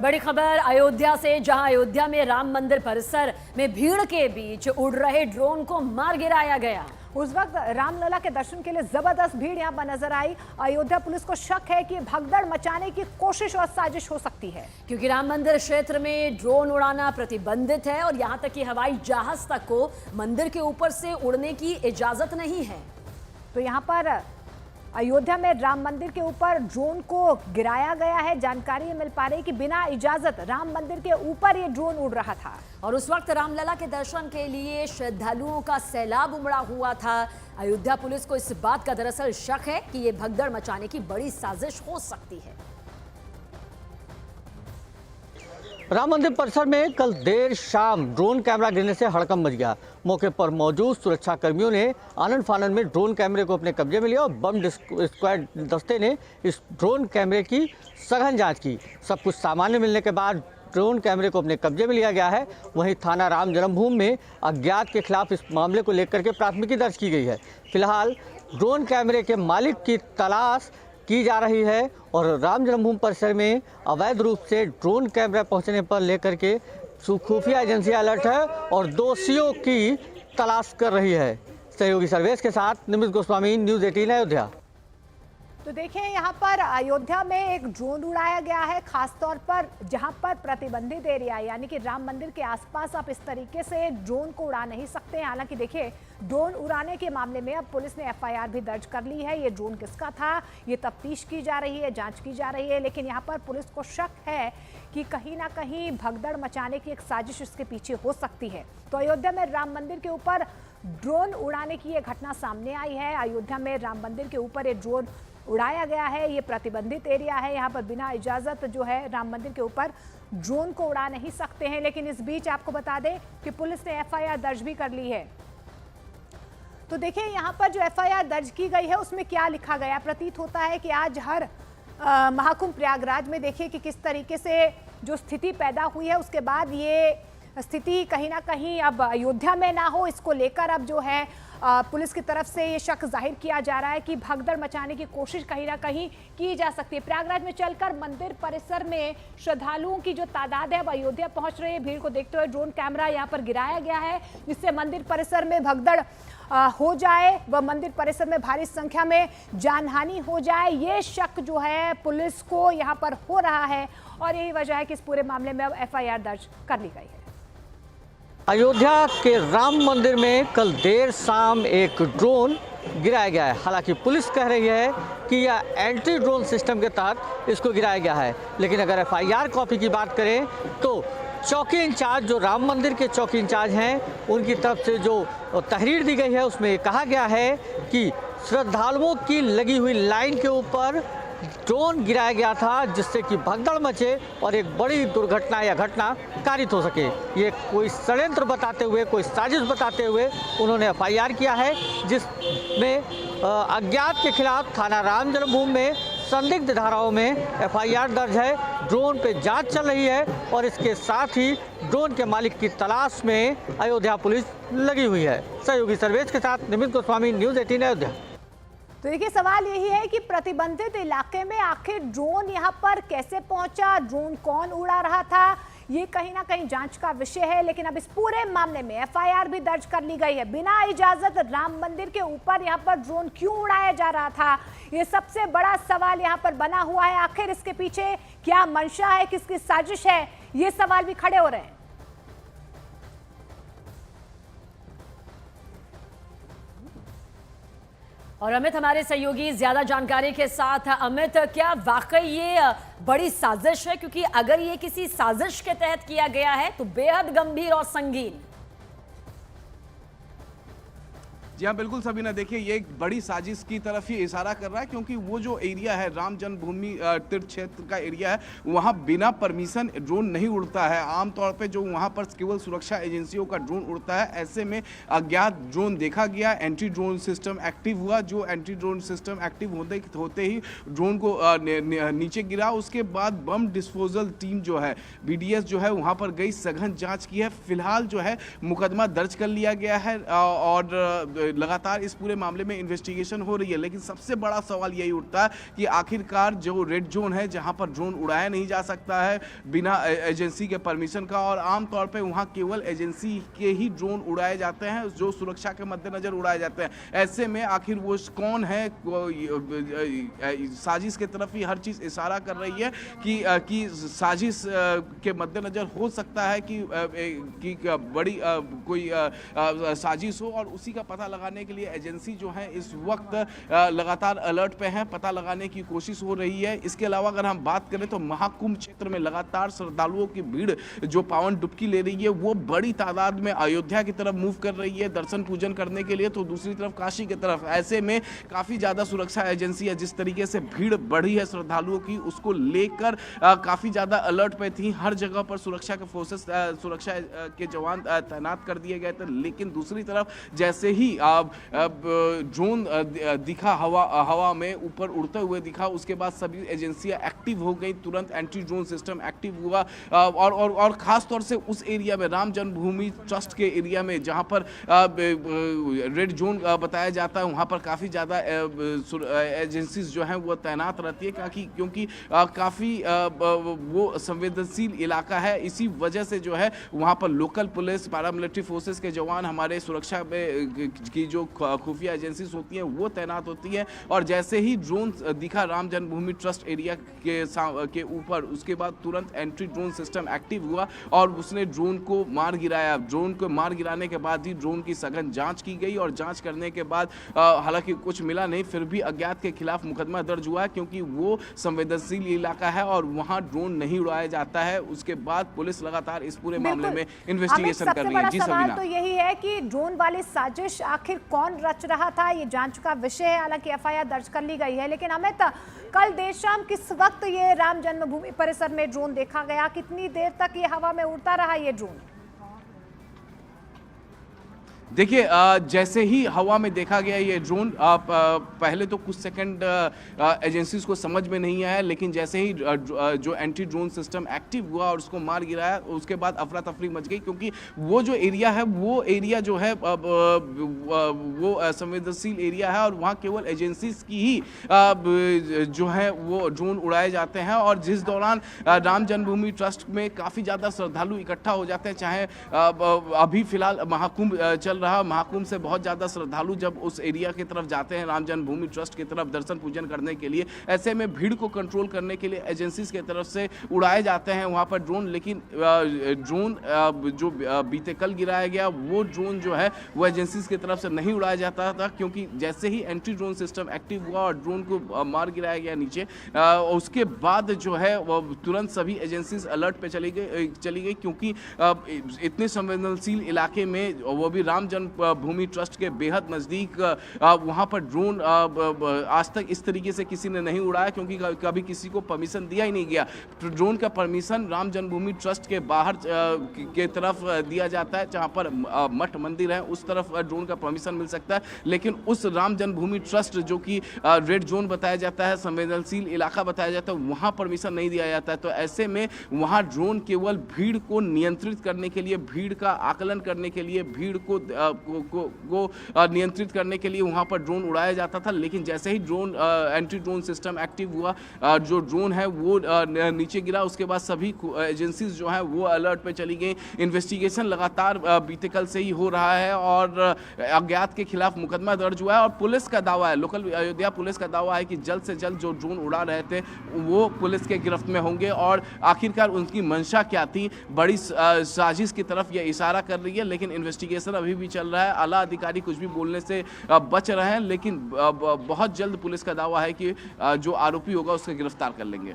बड़ी खबर अयोध्या से, जहां अयोध्या में राम मंदिर परिसर में भीड़ के बीच उड़ रहे ड्रोन को मार गिराया गया। उस वक्त रामलला के दर्शन के लिए जबरदस्त भीड़ यहां पर नजर आई। अयोध्या पुलिस को शक है कि भगदड़ मचाने की कोशिश और साजिश हो सकती है, क्योंकि राम मंदिर क्षेत्र में ड्रोन उड़ाना प्रतिबंधित है और यहां तक कि हवाई जहाज तक को मंदिर के ऊपर से उड़ने की इजाजत नहीं है। तो यहां पर अयोध्या में राम मंदिर के ऊपर ड्रोन को गिराया गया है। जानकारी मिल पा रही कि बिना इजाजत राम मंदिर के ऊपर ये ड्रोन उड़ रहा था और उस वक्त रामलला के दर्शन के लिए श्रद्धालुओं का सैलाब उमड़ा हुआ था। अयोध्या पुलिस को इस बात का दरअसल शक है कि ये भगदड़ मचाने की बड़ी साजिश हो सकती है। राम मंदिर परिसर में कल देर शाम ड्रोन कैमरा गिरने से हड़कंप मच गया। मौके पर मौजूद सुरक्षा कर्मियों ने आनन फानन में ड्रोन कैमरे को अपने कब्जे में लिया और बम स्क्वाड दस्ते ने इस ड्रोन कैमरे की सघन जांच की। सब कुछ सामान्य मिलने के बाद ड्रोन कैमरे को अपने कब्जे में लिया गया है। वहीं थाना राम जन्मभूमि में अज्ञात के खिलाफ इस मामले को लेकर के प्राथमिकी दर्ज की गई है। फिलहाल ड्रोन कैमरे के मालिक की तलाश की जा रही है और राम जन्मभूमि परिसर में अवैध रूप से ड्रोन कैमरा पहुंचने पर लेकर के खुफिया एजेंसी अलर्ट है और दोषियों की तलाश कर रही है। सहयोगी सर्वेश के साथ निमित गोस्वामी, न्यूज़ 18 अयोध्या। तो देखिए यहाँ पर अयोध्या में एक ड्रोन उड़ाया गया है, खासतौर पर जहाँ पर प्रतिबंधित एरिया है, यानी कि राम मंदिर के आसपास आप इस तरीके से ड्रोन को उड़ा नहीं सकते हैं। हालांकि देखिए ड्रोन उड़ाने के मामले में अब पुलिस ने एफआईआर भी दर्ज कर ली है। ये ड्रोन किसका था, ये तफ्तीश की जा रही है, जांच की जा रही है। लेकिन यहाँ पर पुलिस को शक है कि कहीं ना कहीं भगदड़ मचाने की एक साजिश इसके पीछे हो सकती है। तो अयोध्या में राम मंदिर के ऊपर ड्रोन उड़ाने की ये घटना सामने आई है। अयोध्या में राम मंदिर के ऊपर ये ड्रोन उड़ाया गया है। ये प्रतिबंधित एरिया है, यहाँ पर बिना इजाजत जो है राम मंदिर के ऊपर ड्रोन को उड़ा नहीं सकते हैं। लेकिन इस बीच आपको बता दें कि पुलिस ने एफआईआर दर्ज भी कर ली है। तो देखिए यहाँ पर जो एफआईआर दर्ज की गई है उसमें क्या लिखा गया। प्रतीत होता है कि आज हर महाकुंभ प्रयागराज में देखिए कि किस तरीके से जो स्थिति पैदा हुई है, उसके बाद ये स्थिति कहीं ना कहीं अब अयोध्या में ना हो, इसको लेकर अब जो है पुलिस की तरफ से ये शक जाहिर किया जा रहा है कि भगदड़ मचाने की कोशिश कहीं ना कहीं की जा सकती है। प्रयागराज में चलकर मंदिर परिसर में श्रद्धालुओं की जो तादाद है अब अयोध्या पहुंच रही है। भीड़ को देखते हुए ड्रोन कैमरा यहाँ पर गिराया गया है, जिससे मंदिर परिसर में भगदड़ हो जाए व मंदिर परिसर में भारी संख्या में जानहानि हो जाए। ये शक जो है पुलिस को यहाँ पर हो रहा है और यही वजह है कि इस पूरे मामले में अब एफआईआर दर्ज कर ली गई है। अयोध्या के राम मंदिर में कल देर शाम एक ड्रोन गिराया गया है। हालांकि पुलिस कह रही है कि यह एंटी ड्रोन सिस्टम के तहत इसको गिराया गया है। लेकिन अगर एफआईआर कॉपी की बात करें तो चौकी इंचार्ज, जो राम मंदिर के चौकी इंचार्ज हैं, उनकी तरफ से जो तहरीर दी गई है उसमें कहा गया है कि श्रद्धालुओं की लगी हुई लाइन के ऊपर ड्रोन गिराया गया था, जिससे कि भगदड़ मचे और एक बड़ी दुर्घटना या घटना कारित हो सके। ये कोई षड्यंत्र बताते हुए, कोई साजिश बताते हुए उन्होंने एफआईआर किया है, जिसमें अज्ञात के खिलाफ थाना राम जन्मभूमि में संदिग्ध धाराओं में एफआईआर दर्ज है। ड्रोन पे जांच चल रही है और इसके साथ ही ड्रोन के मालिक की तलाश में अयोध्या पुलिस लगी हुई है। सहयोगी सर्वेश के साथ निमित गोस्वामी, न्यूज़ 18 अयोध्या। तो देखिए सवाल यही है कि प्रतिबंधित इलाके में आखिर ड्रोन यहाँ पर कैसे पहुंचा, ड्रोन कौन उड़ा रहा था, ये कहीं ना कहीं जांच का विषय है। लेकिन अब इस पूरे मामले में एफआईआर भी दर्ज कर ली गई है। बिना इजाजत राम मंदिर के ऊपर यहाँ पर ड्रोन क्यों उड़ाया जा रहा था, ये सबसे बड़ा सवाल यहाँ पर बना हुआ है। आखिर इसके पीछे क्या मंशा है, किसकी साजिश है, ये सवाल भी खड़े हो रहे हैं। और अमित हमारे सहयोगी ज्यादा जानकारी के साथ। अमित, क्या वाकई ये बड़ी साजिश है? क्योंकि अगर ये किसी साजिश के तहत किया गया है तो बेहद गंभीर और संगीन। जी हाँ, बिल्कुल सबीना, देखिए ये एक बड़ी साजिश की तरफ ही इशारा कर रहा है, क्योंकि वो जो एरिया है राम जन्मभूमि तीर्थ क्षेत्र का एरिया है, वहाँ बिना परमिशन ड्रोन नहीं उड़ता है। आमतौर पे जो वहाँ पर केवल सुरक्षा एजेंसियों का ड्रोन उड़ता है। ऐसे में अज्ञात ड्रोन देखा गया, एंटी ड्रोन सिस्टम एक्टिव हुआ। जो एंटी ड्रोन सिस्टम एक्टिव होते ही ड्रोन को नीचे गिरा। उसके बाद बम डिस्पोजल टीम जो है, बीडीएस जो है, वहाँ पर गई, सघन जाँच की है। फिलहाल जो है मुकदमा दर्ज कर लिया गया है और लगातार इस पूरे मामले में इन्वेस्टिगेशन हो रही है, लेकिन सबसे बड़ा सवाल यही उठता है कि आखिरकार जो रेड जोन है जहां पर ड्रोन उड़ाया नहीं जा सकता है बिना एजेंसी के परमिशन का, और आमतौर पे वहां केवल एजेंसी के ही ड्रोन उड़ाए जाते हैं जो सुरक्षा के मद्देनजर उड़ाए जाते हैं। ऐसे में आखिर वो कौन है, साजिश के तरफ ही हर चीज इशारा कर रही है कि साजिश के मद्देनजर हो सकता है कि बड़ी कोई साजिश हो, और उसी का पता लगाने के लिए एजेंसी जो है इस वक्त लगातार अलर्ट पे है, पता लगाने की कोशिश हो रही है। इसके अलावा अगर हम बात करें तो महाकुंभ क्षेत्र में लगातार श्रद्धालुओं की भीड़ जो पावन डुबकी ले रही है वो बड़ी तादाद में अयोध्या की तरफ मूव कर रही है दर्शन पूजन करने के लिए, तो दूसरी तरफ काशी की तरफ। ऐसे में काफी ज्यादा सुरक्षा एजेंसियां जिस तरीके से भीड़ बढ़ी है श्रद्धालुओं की उसको लेकर काफी ज्यादा अलर्ट पे थी। हर जगह पर सुरक्षा के फोर्सेस, सुरक्षा के जवान तैनात कर दिए गए थे, लेकिन दूसरी तरफ जैसे ही ड्रोन दिखा हवा में ऊपर उड़ते हुए दिखा, उसके बाद सभी एजेंसियां एक्टिव हो गई, तुरंत एंटी ड्रोन सिस्टम एक्टिव हुआ, और खास तौर से उस एरिया में राम जन्मभूमि ट्रस्ट के एरिया में जहां पर रेड जोन बताया जाता है वहां पर काफी ज्यादा एजेंसीज जो हैं वो तैनात रहती है, क्योंकि काफी वो संवेदनशील इलाका है। इसी वजह से जो है वहां पर लोकल पुलिस, पैरामिलिट्री फोर्सेस के जवान, हमारे सुरक्षा की जो खुफिया एजेंसीज होती हैं वो तैनात होती है, और जैसे ही ड्रोन दिखा राम जन्मभूमि ट्रस्ट एरिया के ऊपर, उसके बाद तुरंत एंट्री ड्रोन सिस्टम एक्टिव हुआ और उसने ड्रोन को मार गिराया। ड्रोन को मार गिराने के बाद ही ड्रोन की सघन जांच की गई, और जांच करने के बाद हालांकि कुछ मिला नहीं, फिर भी अज्ञात के खिलाफ मुकदमा दर्ज हुआ क्योंकि वो संवेदनशील इलाका है और वहां ड्रोन नहीं उड़ाया जाता है। उसके बाद पुलिस लगातार इस पूरे मामले में इन्वेस्टिगेशन कर रही है। जी सवाल तो यही है कि ड्रोन वाली साजिश आखिर कौन रच रहा था, ये जांच का विषय है। हालांकि एफआईआर दर्ज कर ली गई है, लेकिन अमित, कल देर शाम किस वक्त ये राम जन्मभूमि परिसर में ड्रोन देखा गया, कितनी देर तक ये हवा में उड़ता रहा ये ड्रोन? देखिए, जैसे ही हवा में देखा गया ये ड्रोन, पहले तो कुछ सेकंड एजेंसीज को समझ में नहीं आया, लेकिन जैसे ही जो एंटी ड्रोन सिस्टम एक्टिव हुआ और उसको मार गिराया, उसके बाद अफरा तफरी मच गई, क्योंकि वो जो एरिया है वो एरिया जो है वो संवेदनशील एरिया है और वहाँ केवल एजेंसीज की ही जो है वो ड्रोन उड़ाए जाते हैं। और जिस दौरान राम जन्मभूमि ट्रस्ट में काफ़ी ज़्यादा श्रद्धालु इकट्ठा हो जाते हैं, चाहे अभी फिलहाल महाकुंभ चल रहा, महाकुंभ से बहुत ज़्यादा श्रद्धालु जब उस एरिया की तरफ जाते हैं राम जन्मभूमि ट्रस्ट की तरफ दर्शन पूजन करने के लिए, ऐसे में भीड़ को कंट्रोल करने के लिए एजेंसीज की तरफ से उड़ाए जाते हैं वहाँ पर ड्रोन। लेकिन ड्रोन जो बीते कल गिराया गया वो ड्रोन जो है वो एजेंसीज की तरफ से नहीं उड़ाया जाता था, क्योंकि जैसे ही एंटी ड्रोन सिस्टम एक्टिव हुआ और ड्रोन को मार गिराया गया नीचे, उसके बाद जो है वो तुरंत सभी एजेंसीज अलर्ट पे चली गई, क्योंकि इतने संवेदनशील इलाके में, वो भी राम जन्मभूमि ट्रस्ट के बेहद नज़दीक, वहाँ पर ड्रोन आज तक इस तरीके से किसी ने नहीं उड़ाया, क्योंकि कभी किसी को परमिशन दिया ही नहीं गया। ड्रोन का परमिशन राम जन्मभूमि ट्रस्ट के बाहर के तरफ दिया जाता है, जहाँ पर मठ मंदिर है उस तरफ ड्रोन का परमिशन मिल सकता है, लेकिन उस राम जन्मभूमि ट्रस्ट जो कि रेड जोन बताया जाता है, संवेदनशील इलाका बताया जाता है, वहाँ परमिशन नहीं दिया जाता है। तो ऐसे में वहाँ ड्रोन केवल भीड़ को नियंत्रित करने के लिए, भीड़ का आकलन करने के लिए, भीड़ को नियंत्रित करने के लिए वहाँ पर ड्रोन उड़ाया जाता था। लेकिन जैसे ही drone anti drone system active हुआ, जो ड्रोन है वो नीचे गिरा, उसके बाद सभी एजेंसीज जो हैं वो अलर्ट पे चली गई। इन्वेस्टिगेशन लगातार बीते कल से ही हो रहा है और अज्ञात के खिलाफ मुकदमा दर्ज हुआ है, और पुलिस का दावा है, लोकल अयोध्या पुलिस का दावा है कि जल्द से जल्द जो ड्रोन उड़ा रहे थे वो पुलिस के गिरफ्त में होंगे। और आखिरकार उनकी मंशा क्या थी, बड़ी साजिश की तरफ ये इशारा कर रही है, लेकिन इन्वेस्टिगेशन अभी भी चल रहा है। आला अधिकारी कुछ भी बोलने से बच रहे हैं, लेकिन बहुत जल्द पुलिस का दावा है कि जो आरोपी होगा उसको गिरफ्तार कर लेंगे।